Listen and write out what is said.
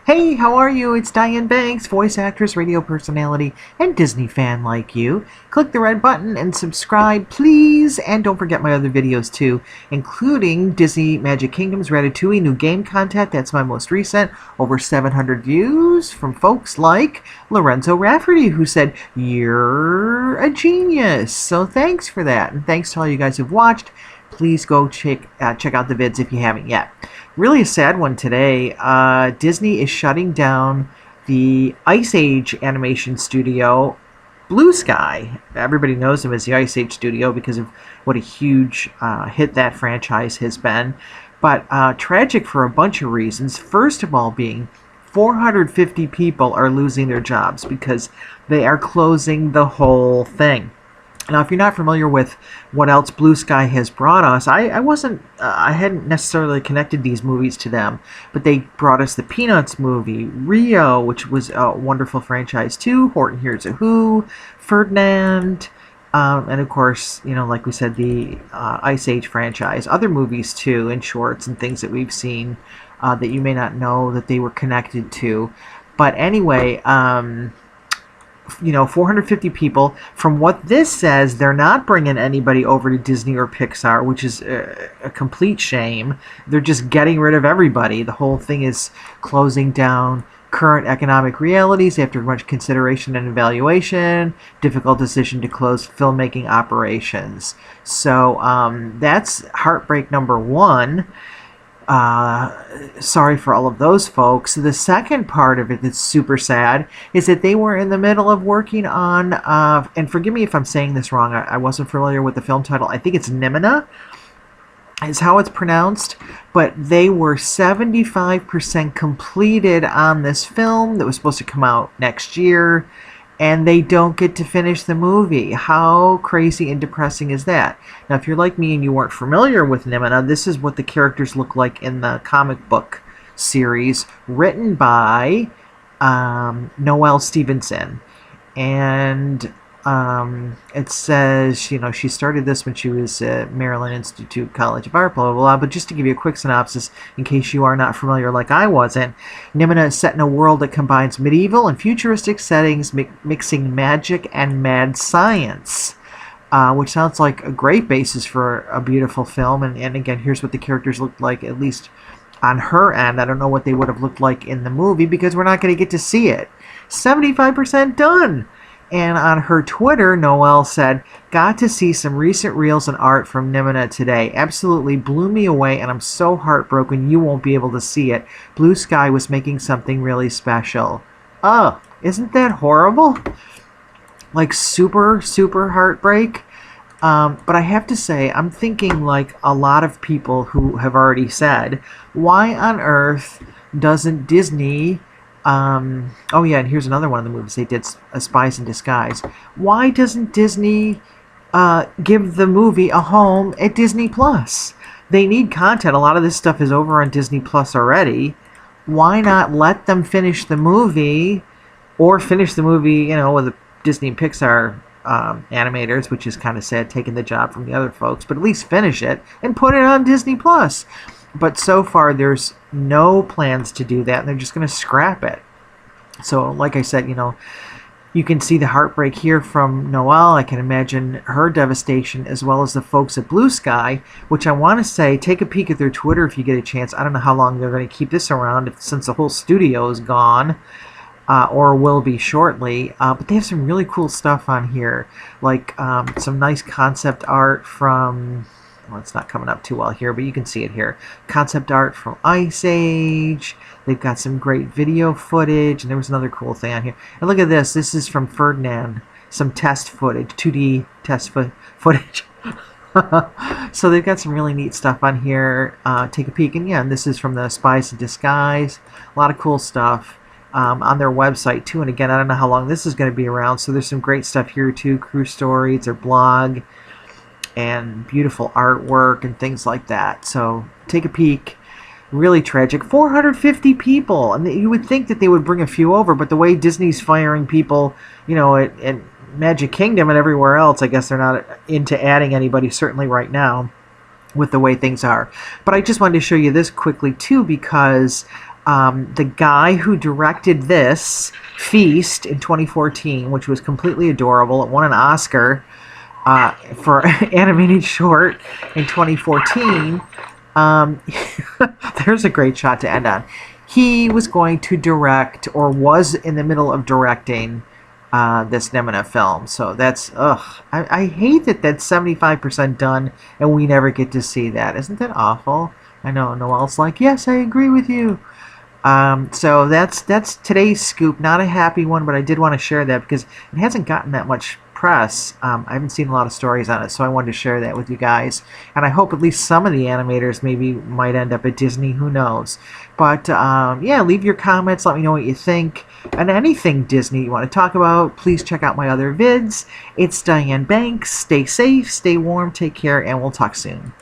Hey, how are you? It's Diane Banks, voice actress, radio personality, and Disney fan like you. Click the red button and subscribe, please. And don't forget my other videos too, including Disney Magic Kingdom's Ratatouille new game content. That's my most recent. Over 700 views from folks like Lorenzo Rafferty, who said, "You're a genius." So thanks for that. And thanks to all you guys who've watched. Please go check out the vids if you haven't yet. Really a sad one today. Disney is shutting down the Ice Age animation studio, Blue Sky. Everybody knows them as the Ice Age studio because of what a huge hit that franchise has been. But tragic for a bunch of reasons. First of all being 450 people are losing their jobs because they are closing the whole thing. Now, if you're not familiar with what else Blue Sky has brought us, I hadn't necessarily connected these movies to them, but they brought us the Peanuts movie, Rio, which was a wonderful franchise too, Horton Hears a Who, Ferdinand, and of course, you know, like we said, the Ice Age franchise, other movies too, and shorts and things that we've seen that you may not know that they were connected to. But anyway, 450 people. From what this says, they're not bringing anybody over to Disney or Pixar, which is a complete shame. They're just getting rid of everybody. The whole thing is closing down current economic realities after much consideration and evaluation. Difficult decision to close filmmaking operations. So that's heartbreak number one. Sorry for all of those folks. The second part of it that's super sad is that they were in the middle of working on, and forgive me if I'm saying this wrong, I wasn't familiar with the film title. I think it's Nimona is how it's pronounced, but they were 75% completed on this film that was supposed to come out next year, and they don't get to finish the movie. How crazy and depressing is that? Now, if you're like me and you weren't familiar with Nimona, this is what the characters look like in the comic book series written by Noelle Stevenson. And it says, you know, she started this when she was at Maryland Institute College of Art, blah, blah, blah. But just to give you a quick synopsis, in case you are not familiar like I wasn't, Nimona is set in a world that combines medieval and futuristic settings, mixing magic and mad science, which sounds like a great basis for a beautiful film. And again, here's what the characters looked like, at least on her end. I don't know what they would have looked like in the movie because we're not going to get to see it. 75% done. And on her Twitter, Noelle said, "Got to see some recent reels and art from Nimona today. Absolutely blew me away, and I'm so heartbroken you won't be able to see it. Blue Sky was making something really special." Oh, isn't that horrible? Like super, super heartbreak. But I have to say, I'm thinking like a lot of people who have already said, why on earth doesn't Disney... oh yeah, and here's another one of the movies they did, Spies in Disguise. Why doesn't Disney give the movie a home at Disney Plus? They need content. A lot of this stuff is over on Disney Plus already. Why not let them finish the movie, or finish the movie, you know, with the Disney and Pixar animators, which is kind of sad, taking the job from the other folks, but at least finish it and put it on Disney Plus. But so far, there's no plans to do that, and they're just going to scrap it. So, like I said, you know, you can see the heartbreak here from Noelle. I can imagine her devastation, as well as the folks at Blue Sky, which I want to say, take a peek at their Twitter if you get a chance. I don't know how long they're going to keep this around, since the whole studio is gone, or will be shortly. But they have some really cool stuff on here, like some nice concept art from... Well, it's not coming up too well here, but you can see it here. Concept art from Ice Age. They've got some great video footage, and there was another cool thing on here. And look at this. This is from Ferdinand. Some test footage, 2D test footage. So they've got some really neat stuff on here. Take a peek. And yeah, and this is from the Spies in Disguise. A lot of cool stuff on their website, too. And again, I don't know how long this is going to be around, so there's some great stuff here, too. Crew stories, their blog, and beautiful artwork and things like that. So take a peek. Really tragic. 450 people, and you would think that they would bring a few over, but the way Disney's firing people, you know, at Magic Kingdom and everywhere else, I guess they're not into adding anybody, certainly right now, with the way things are. But I just wanted to show you this quickly too, because The guy who directed this, Feast, in 2014, which was completely adorable, it won an Oscar for animated short in 2014. Um, there's a great shot to end on. He was going to direct, or was in the middle of directing, this Nimona film. So that's, ugh. I hate that that's 75% done and we never get to see that. Isn't that awful? I know Noelle's like, yes, I agree with you. So that's today's scoop. Not a happy one, but I did want to share that because it hasn't gotten that much press. I haven't seen a lot of stories on it, so I wanted to share that with you guys. And I hope at least some of the animators maybe might end up at Disney. Who knows? But yeah, leave your comments. Let me know what you think. And anything Disney you want to talk about, please check out my other vids. It's Diane Banks. Stay safe, stay warm, take care, and we'll talk soon.